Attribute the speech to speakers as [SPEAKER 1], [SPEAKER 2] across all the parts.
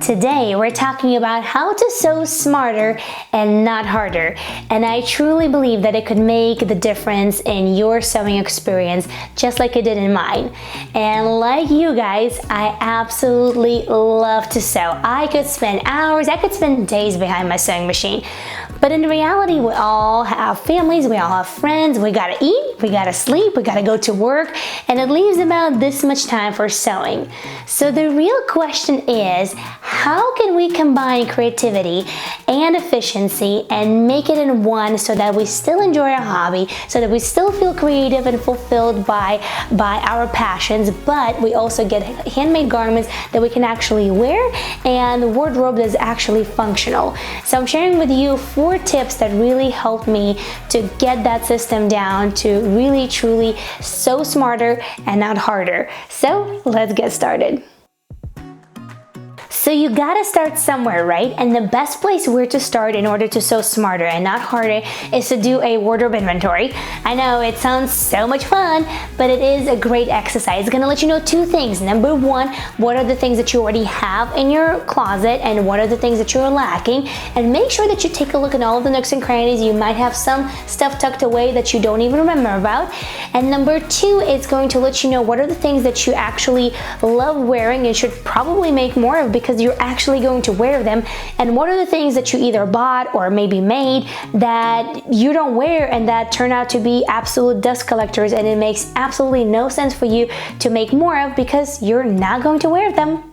[SPEAKER 1] Today we're talking about how to sew smarter and not harder, and I truly believe that it could make the difference in your sewing experience just like it did in mine. And like you guys, I absolutely love to sew. I could spend hours, I could spend days behind my sewing machine. But in reality, we all have families, we all have friends, we gotta eat, we gotta sleep, we gotta go to work, and it leaves about this much time for sewing. So the real question is, how can we combine creativity and efficiency and make it in one so that we still enjoy our hobby, so that we still feel creative and fulfilled by our passions, but we also get handmade garments that we can actually wear and the wardrobe that is actually functional. So I'm sharing with you 4 tips that really helped me to get that system down, to really truly sew smarter and not harder. So let's get started. So you gotta start somewhere, right? And the best place where to start in order to sew smarter and not harder is to do a wardrobe inventory. I know it sounds so much fun, but it is a great exercise. It's gonna let you know 2 things. Number 1, what are the things that you already have in your closet and what are the things that you're lacking? And make sure that you take a look at all of the nooks and crannies. You might have some stuff tucked away that you don't even remember about. And number 2, it's going to let you know what are the things that you actually love wearing and should probably make more of because you're actually going to wear them, and what are the things that you either bought or maybe made that you don't wear and that turn out to be absolute dust collectors, and it makes absolutely no sense for you to make more of because you're not going to wear them.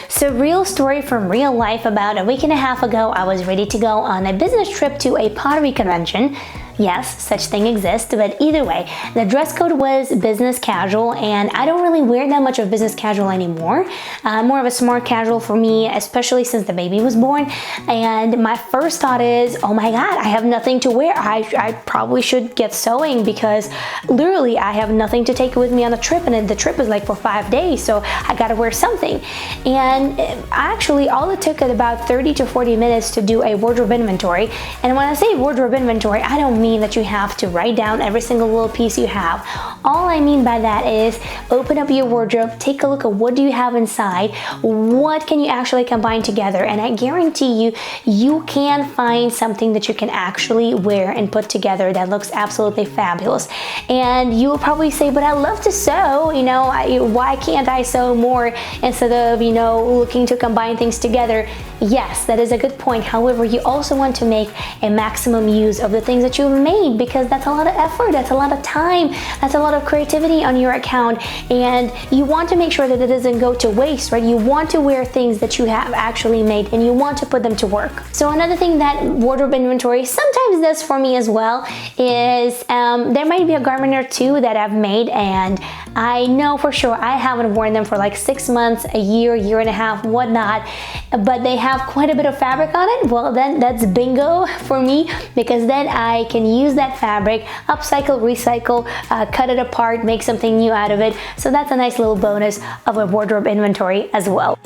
[SPEAKER 1] So real story from real life. About a week and a half ago, I was ready to go on a business trip to a pottery convention. Yes, such thing exists, but either way, the dress code was business casual, and I don't really wear that much of business casual anymore. More of a smart casual for me, especially since the baby was born. And my first thought is, oh my God, I have nothing to wear. I probably should get sewing because literally I have nothing to take with me on the trip, and the trip is like for 5 days, so I gotta wear something. And actually, all it took about 30 to 40 minutes to do a wardrobe inventory. And when I say wardrobe inventory, I don't mean that you have to write down every single little piece you have. All I mean by that is open up your wardrobe, take a look at what do you have inside, what can you actually combine together, and I guarantee you, you can find something that you can actually wear and put together that looks absolutely fabulous. And you will probably say, but I love to sew, you know, why can't I sew more instead of, you know, looking to combine things together? Yes, that is a good point. However, you also want to make a maximum use of the things that you've made, because that's a lot of effort, that's a lot of time, that's a lot of creativity on your account, and you want to make sure that it doesn't go to waste, right? You want to wear things that you have actually made and you want to put them to work. So another thing that wardrobe inventory sometimes does for me as well is there might be a garment or 2 that I've made and I know for sure I haven't worn them for like 6 months, a year, year and a half, whatnot, but they have quite a bit of fabric on it. Well, then that's bingo for me, because then I can use that fabric, upcycle, recycle, cut it apart, make something new out of it. So that's a nice little bonus of a wardrobe inventory as well.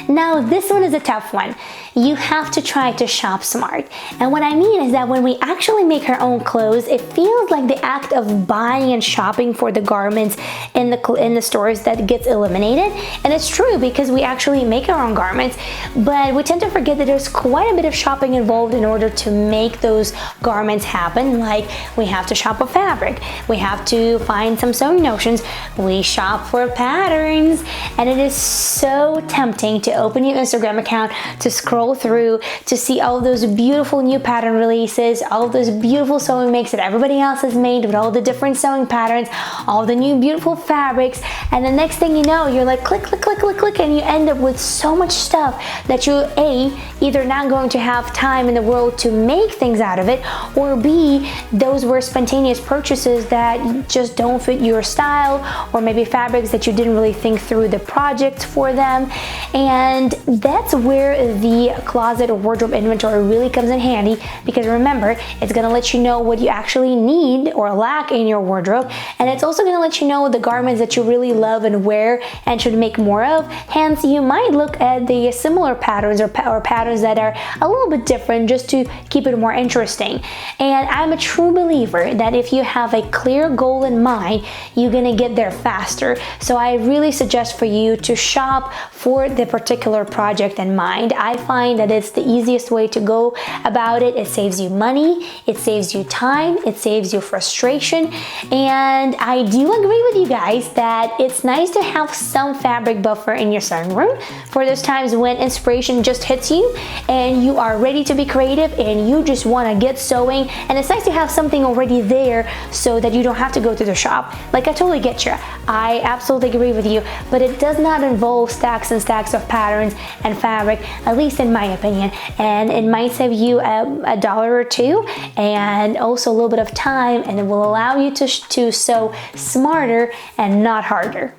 [SPEAKER 1] Now, this one is a tough one. You have to try to shop smart. And what I mean is that when we actually make our own clothes, it feels like the act of buying and shopping for the garments in the stores that gets eliminated. And it's true, because we actually make our own garments, but we tend to forget that there's quite a bit of shopping involved in order to make those garments happen. Like, we have to shop a fabric, we have to find some sewing notions, we shop for patterns, and it is so tempting to open your Instagram account, to scroll through, to see all those beautiful new pattern releases, all those beautiful sewing makes that everybody else has made with all the different sewing patterns, all the new beautiful fabrics, and the next thing you know, you're like click, click, click, click, click, and you end up with so much stuff that you either not going to have time in the world to make things out of it, or B, those were spontaneous purchases that just don't fit your style, or maybe fabrics that you didn't really think through the project for them. And that's where the closet or wardrobe inventory really comes in handy, because remember, it's gonna let you know what you actually need or lack in your wardrobe, and it's also gonna let you know the garments that you really love and wear and should make more of. Hence, you might look at the similar patterns or patterns that are a little bit different, just to keep it more interesting. And I'm a true believer that if you have a clear goal in mind, you're gonna get there faster. So I really suggest for you to shop for the particular project in mind. I find that it's the easiest way to go about it. It saves you money, it saves you time, it saves you frustration. And I do agree with you guys that it's nice to have some fabric buffer in your sewing room for those times when inspiration just hits you and you are ready to be creative and you just want to get sewing. And it's nice to have something already there so that you don't have to go to the shop. Like, I totally get you. I absolutely agree with you, but it does not involve stacks and stacks of patterns and fabric, at least in my opinion. And it might save you a dollar or two, and also a little bit of time, and it will allow you to sew smarter and not harder.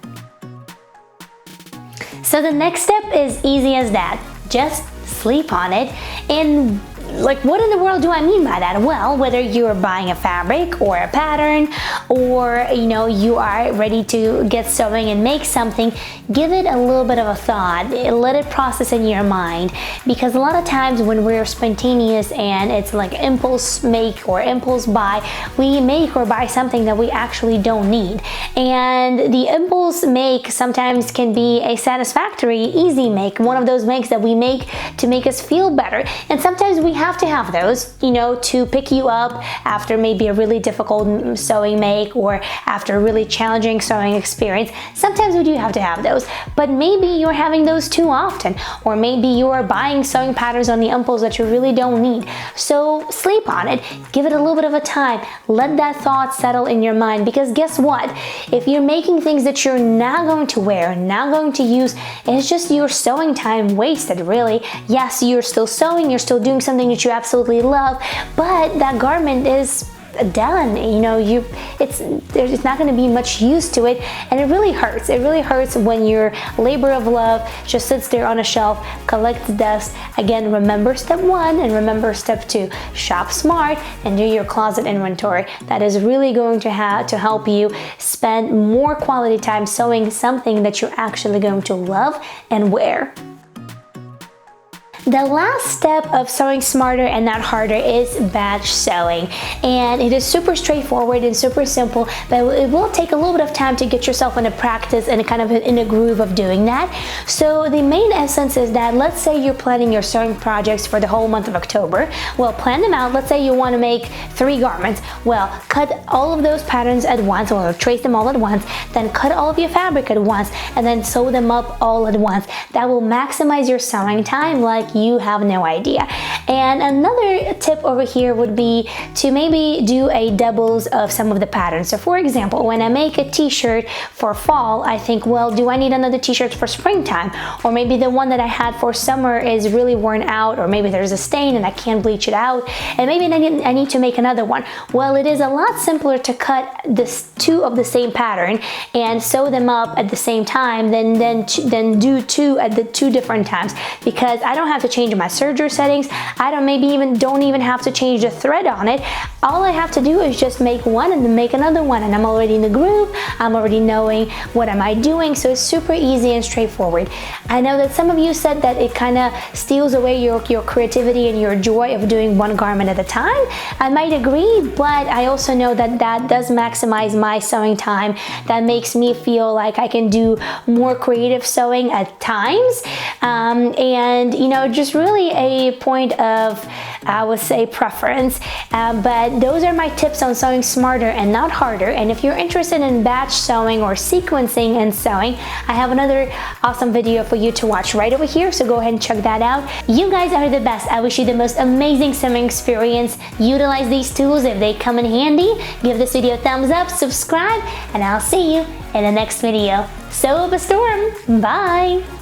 [SPEAKER 1] So the next step is easy as that. Just sleep on it. And like, what in the world do I mean by that? Well, whether you're buying a fabric or a pattern, or you are ready to get sewing and make something, give it a little bit of a thought. Let it process in your mind, because a lot of times when we're spontaneous and it's like impulse make or impulse buy, we make or buy something that we actually don't need. And the impulse make sometimes can be a satisfactory, easy make, one of those makes that we make to make us feel better. And sometimes we have to have those, to pick you up after maybe a really difficult sewing make or after a really challenging sewing experience. Sometimes we do have to have those, but maybe you're having those too often, or maybe you are buying sewing patterns on the impulse that you really don't need. So sleep on it, give it a little bit of a time, let that thought settle in your mind, because guess what? If you're making things that you're not going to wear, not going to use, it's just your sewing time wasted, really. Yes, you're still sewing, you're still doing something that you absolutely love, but that garment is done. It's not going to be much use to it, and it really hurts. It really hurts when your labor of love just sits there on a shelf, collects dust. Again, remember step 1 and remember step 2. Shop smart and do your closet inventory. That is really going to help you spend more quality time sewing something that you're actually going to love and wear. The last step of sewing smarter and not harder is batch sewing, and it is super straightforward and super simple, but it will take a little bit of time to get yourself into practice and kind of in a groove of doing that. So the main essence is that, let's say you're planning your sewing projects for the whole month of October. Well, plan them out. Let's say you want to make 3 garments. Well, cut all of those patterns at once, or trace them all at once, then cut all of your fabric at once, and then sew them up all at once. That will maximize your sewing time like you have no idea. And another tip over here would be to maybe do a doubles of some of the patterns. So for example, when I make a t-shirt for fall, I think, well, do I need another t-shirt for springtime? Or maybe the one that I had for summer is really worn out, or maybe there's a stain and I can't bleach it out, and maybe I need to make another one. Well, it is a lot simpler to cut this 2 of the same pattern and sew them up at the same time than do 2 at the 2 different times, because I don't have to change my serger settings. I don't even have to change the thread on it. All I have to do is just make one and then make another one, and I'm already in the groove. I'm already knowing what am I doing, so it's super easy and straightforward. I know that some of you said that it kind of steals away your creativity and your joy of doing one garment at a time. I might agree, but I also know that that does maximize my sewing time. That makes me feel like I can do more creative sewing at times, and just really a point of, I would say, preference. But those are my tips on sewing smarter and not harder. And if you're interested in batch sewing or sequencing and sewing, I have another awesome video for you to watch right over here, so go ahead and check that out. You guys are the best. I wish you the most amazing sewing experience. Utilize these tools if they come in handy. Give this video a thumbs up, subscribe, and I'll see you in the next video. Sew up a storm. Bye!